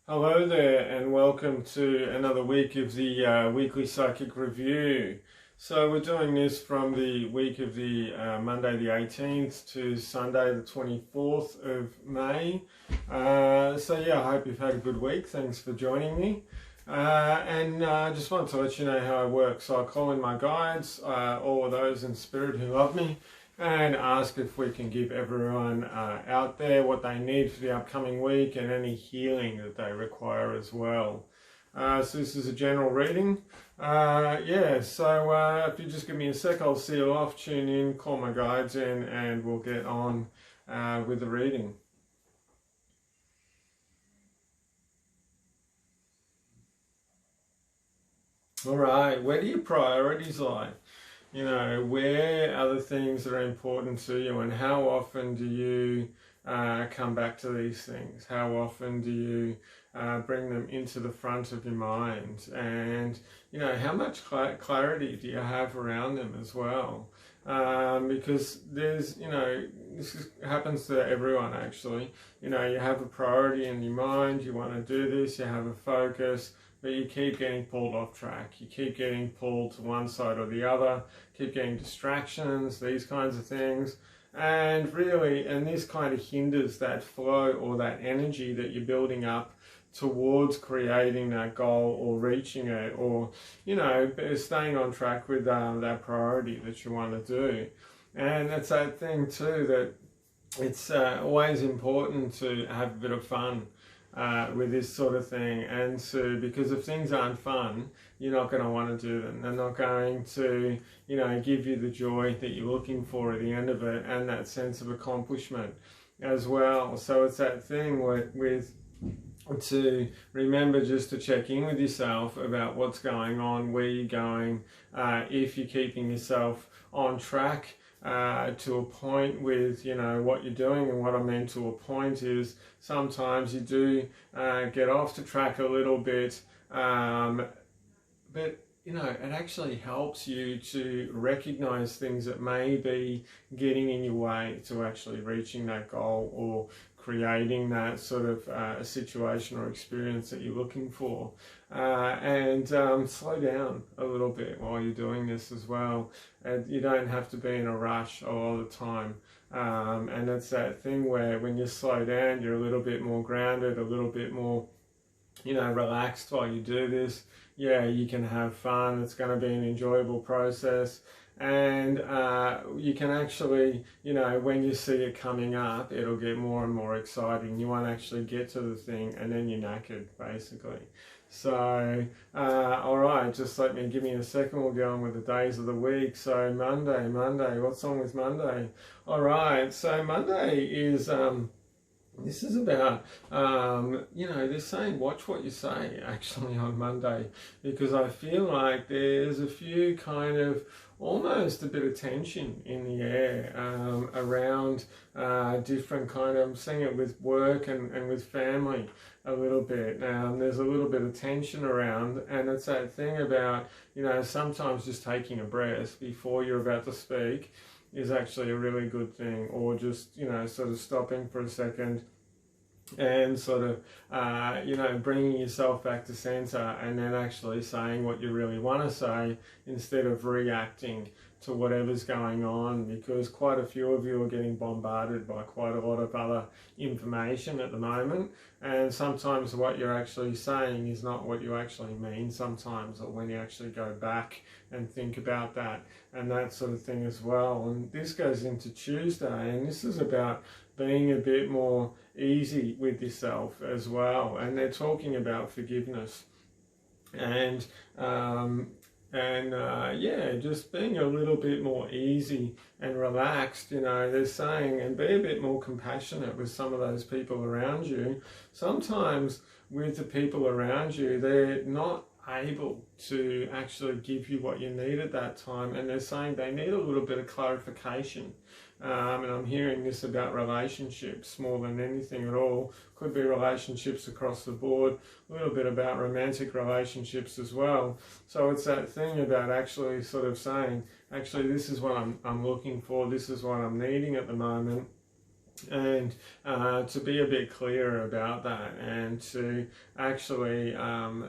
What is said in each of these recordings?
Hello there, and welcome to another week of the weekly psychic review. So we're doing this from the week of the Monday the 18th to Sunday the 24th of May. I hope you've had a good week. Thanks for joining me. I just wanted to let you know how I work. So I call in my guides, all of those in spirit who love me, and ask if we can give everyone out there what they need for the upcoming week and any healing that they require as well. So this is a general reading. If you just give me a sec, I'll seal off, tune in, call my guides in, and we'll get on with the reading. All right, where do your priorities lie? You know, where are the things that are important to you, and how often do you come back to these things? How often do you bring them into the front of your mind? And, you know, how much clarity do you have around them as well? Because there's, you know, happens to everyone actually. You know, you have a priority in your mind, you want to do this, you have a focus, but you keep getting pulled off track. You keep getting pulled to one side or the other, keep getting distractions, these kinds of things. And this kind of hinders that flow or that energy that you're building up towards creating that goal or reaching it, or, you know, staying on track with that priority that you want to do. And it's that thing too that it's always important to have a bit of fun with this sort of thing, and because if things aren't fun, you're not going to want to do them. They're not going to, you know, give you the joy that you're looking for at the end of it, and that sense of accomplishment as well. So it's that thing with to remember just to check in with yourself about what's going on, where you're going, if you're keeping yourself on track to a point with, you know, what you're doing. And what I mean to a point is sometimes you do get off the track a little bit, but you know, it actually helps you to recognize things that may be getting in your way to actually reaching that goal or creating that sort of a situation or experience that you're looking for. Slow down a little bit while you're doing this as well. And you don't have to be in a rush all the time. And it's that thing where when you slow down, you're a little bit more grounded, a little bit more, you know, relaxed while you do this. Yeah, you can have fun. It's going to be an enjoyable process. And you can actually, you know, when you see it coming up, it'll get more and more exciting. You won't actually get to the thing, and then you're knackered, basically. So, all right, just give me a second. We'll go on with the days of the week. So Monday, what's on with Monday? All right, so Monday is... this is about, you know, they're saying watch what you say actually on Monday, because I feel like there's a few kind of almost a bit of tension in the air around different kind of, I'm seeing it with work and with family a little bit. There's a little bit of tension around, and it's that thing about, you know, sometimes just taking a breath before you're about to speak is actually a really good thing, or just, you know, sort of stopping for a second and sort of, you know, bringing yourself back to center, and then actually saying what you really want to say instead of reacting to whatever's going on, because quite a few of you are getting bombarded by quite a lot of other information at the moment, and sometimes what you're actually saying is not what you actually mean sometimes, or when you actually go back and think about that and that sort of thing as well. And this goes into Tuesday, and this is about being a bit more easy with yourself as well. And they're talking about forgiveness and just being a little bit more easy and relaxed. You know, they're saying, and be a bit more compassionate with some of those people around you. Sometimes with the people around you, they're not able to actually give you what you need at that time, and they're saying they need a little bit of clarification. And I'm hearing this about relationships more than anything at all. Could be relationships across the board, a little bit about romantic relationships as well. So it's that thing about actually sort of saying, actually, this is what I'm looking for, this is what I'm needing at the moment. And to be a bit clearer about that, and to actually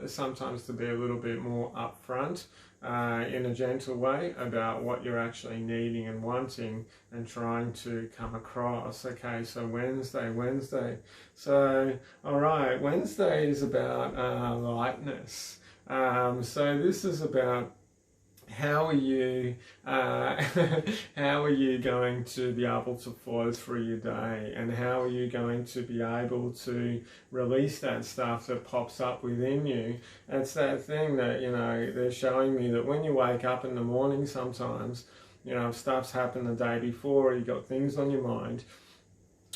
sometimes to be a little bit more upfront in a gentle way about what you're actually needing and wanting and trying to come across. Okay, so Wednesday. So, all right, Wednesday is about lightness. So this is about how are you how are you going to be able to flow through your day, and how are you going to be able to release that stuff that pops up within you? It's that thing that, you know, they're showing me that when you wake up in the morning, sometimes, you know, if stuff's happened the day before, you've got things on your mind,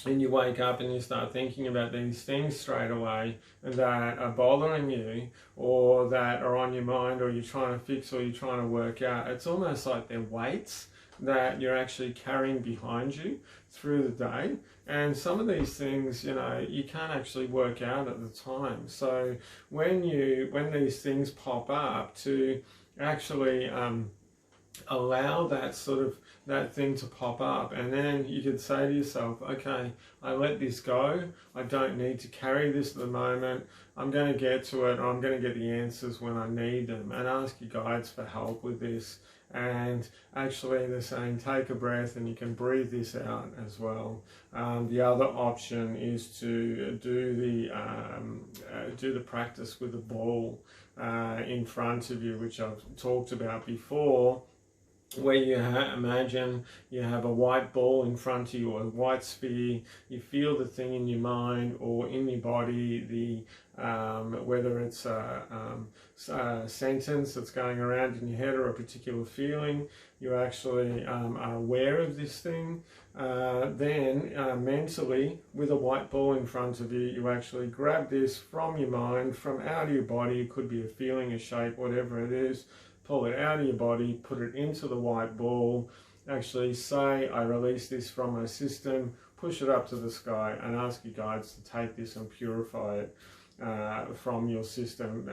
and you wake up and you start thinking about these things straight away that are bothering you, or that are on your mind, or you're trying to fix, or you're trying to work out. It's almost like they're weights that you're actually carrying behind you through the day. And some of these things, you know, you can't actually work out at the time. So when these things pop up, to actually allow that thing to pop up, and then you could say to yourself, okay, I let this go, I don't need to carry this at the moment, I'm going to get to it, or I'm going to get the answers when I need them, and ask your guides for help with this. And actually they're saying take a breath, and you can breathe this out as well. The other option is to do the practice with a ball in front of you, which I've talked about before, where you imagine you have a white ball in front of you, or a white sphere. You feel the thing in your mind or in your body, whether it's a sentence that's going around in your head, or a particular feeling. You actually are aware of this thing. Then mentally, with a white ball in front of you, you actually grab this from your mind, from out of your body. It could be a feeling, a shape, whatever it is. Pull it out of your body, put it into the white ball, actually say, I release this from my system, push it up to the sky, and ask your guides to take this and purify it from your system,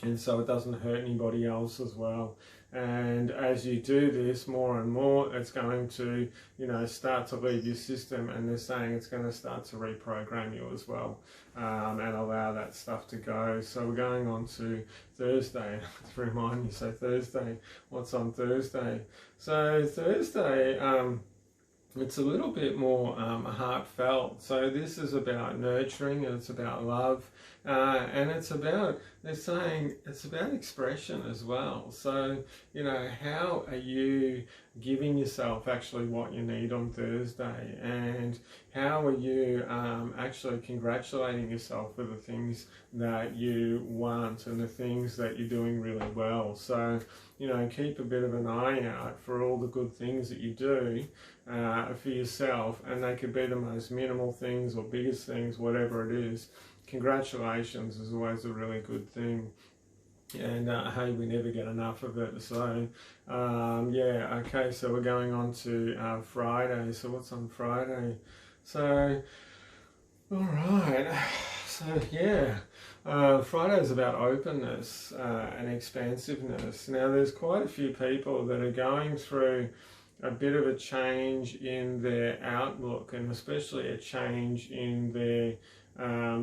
and so it doesn't hurt anybody else as well. And as you do this more and more, it's going to, you know, start to leave your system, and they're saying it's going to start to reprogram you as well, and allow that stuff to go. So we're going on to Thursday. To remind you, so Thursday, what's on Thursday? So Thursday, it's a little bit more heartfelt. So this is about nurturing, and it's about love, and it's about, they're saying it's about expression as well. So, you know, how are you giving yourself actually what you need on Thursday, and how are you actually congratulating yourself for the things that you want and the things that you're doing really well. So, you know, keep a bit of an eye out for all the good things that you do for yourself, and they could be the most minimal things or biggest things, whatever it is. Congratulations is always a really good thing, and hey, we never get enough of it. So yeah, okay, so we're going on to Friday. So what's on Friday? So all right, so yeah, Friday is about openness and expansiveness. Now there's quite a few people that are going through a bit of a change in their outlook, and especially a change in their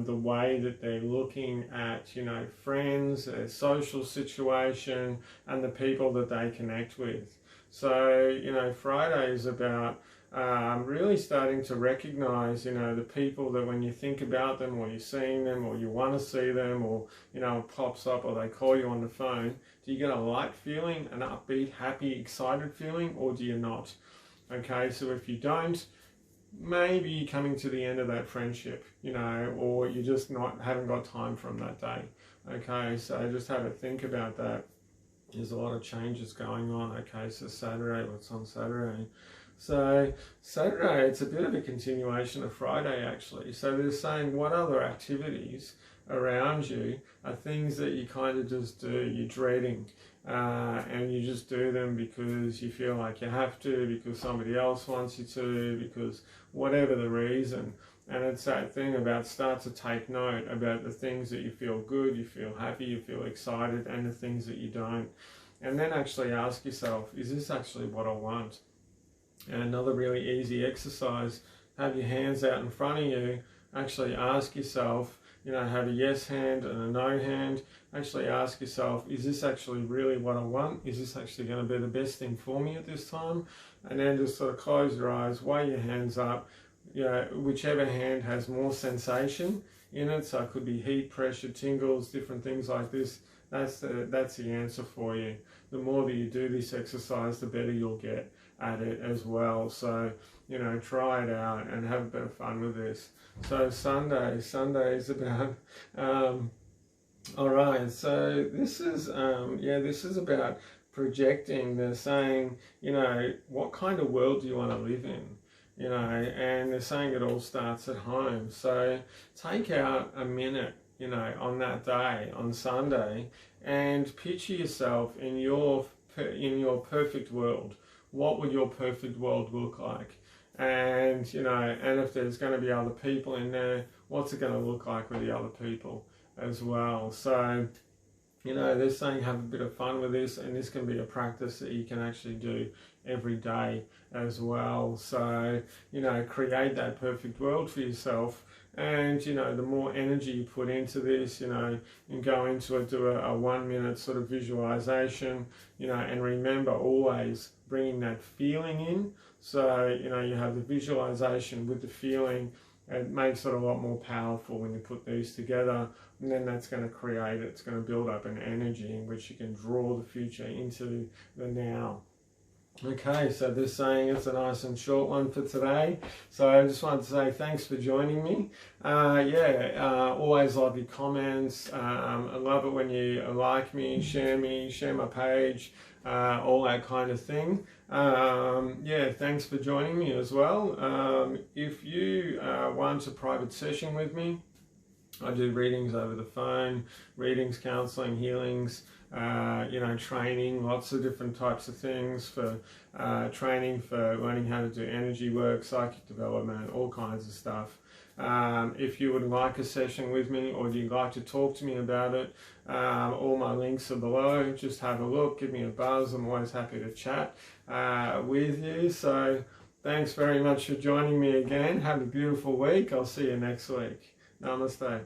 the way that they're looking at, you know, friends, their social situation, and the people that they connect with. So, you know, Friday is about really starting to recognize, you know, the people that when you think about them, or you're seeing them, or you want to see them, or, you know, it pops up, or they call you on the phone, do you get a light feeling, an upbeat, happy, excited feeling, or do you not? Okay, so if you don't, maybe you're coming to the end of that friendship, you know, or you just haven't got time from that day. Okay, so just have a think about that. There's a lot of changes going on. Okay, so Saturday, what's on Saturday? So Saturday, it's a bit of a continuation of Friday actually. So they're saying, what other activities around you are things that you kind of just do, you're dreading, and you just do them because you feel like you have to, because somebody else wants you to, because whatever the reason. And it's that thing about start to take note about the things that you feel good, you feel happy, you feel excited, and the things that you don't. And then actually ask yourself, is this actually what I want? And another really easy exercise have your hands out in front of you, actually ask yourself, you know, have a yes hand and a no hand. Actually ask yourself, is this actually really what I want? Is this actually going to be the best thing for me at this time? And then just sort of close your eyes, weigh your hands up, you know, whichever hand has more sensation in it. So it could be heat, pressure, tingles, different things like this. That's the answer for you. The more that you do this exercise, the better you'll get at it as well. So, you know, try it out and have a bit of fun with this. So Sunday is about, all right, so this is, this is about projecting. They're saying, you know, what kind of world do you want to live in? You know, and they're saying it all starts at home. So take out a minute, you know, on that day, on Sunday, and picture yourself in your perfect world. What would your perfect world look like? And, you know, and if there's going to be other people in there, what's it going to look like with the other people as well? So, you know, they're saying have a bit of fun with this, and this can be a practice that you can actually do every day as well. So, you know, create that perfect world for yourself. And, you know, the more energy you put into this, you know, and go into it, do a 1 minute sort of visualization, you know, and remember always bringing that feeling in. So, you know, you have the visualization with the feeling. It makes it a lot more powerful when you put these together, and then that's going to create, it's going to build up an energy in which you can draw the future into the now. Okay, so they're saying it's a nice and short one for today. So I just wanted to say thanks for joining me. Always love your comments. I love it when you like me, share my page, all that kind of thing. Thanks for joining me as well. If you want a private session with me, I do readings over the phone, readings, counselling, healings, you know, training, lots of different types of things for training, for learning how to do energy work, psychic development, all kinds of stuff. If you would like a session with me, or you'd like to talk to me about it, all my links are below. Just have a look, give me a buzz. I'm always happy to chat with you. So thanks very much for joining me again. Have a beautiful week. I'll see you next week. Namaste.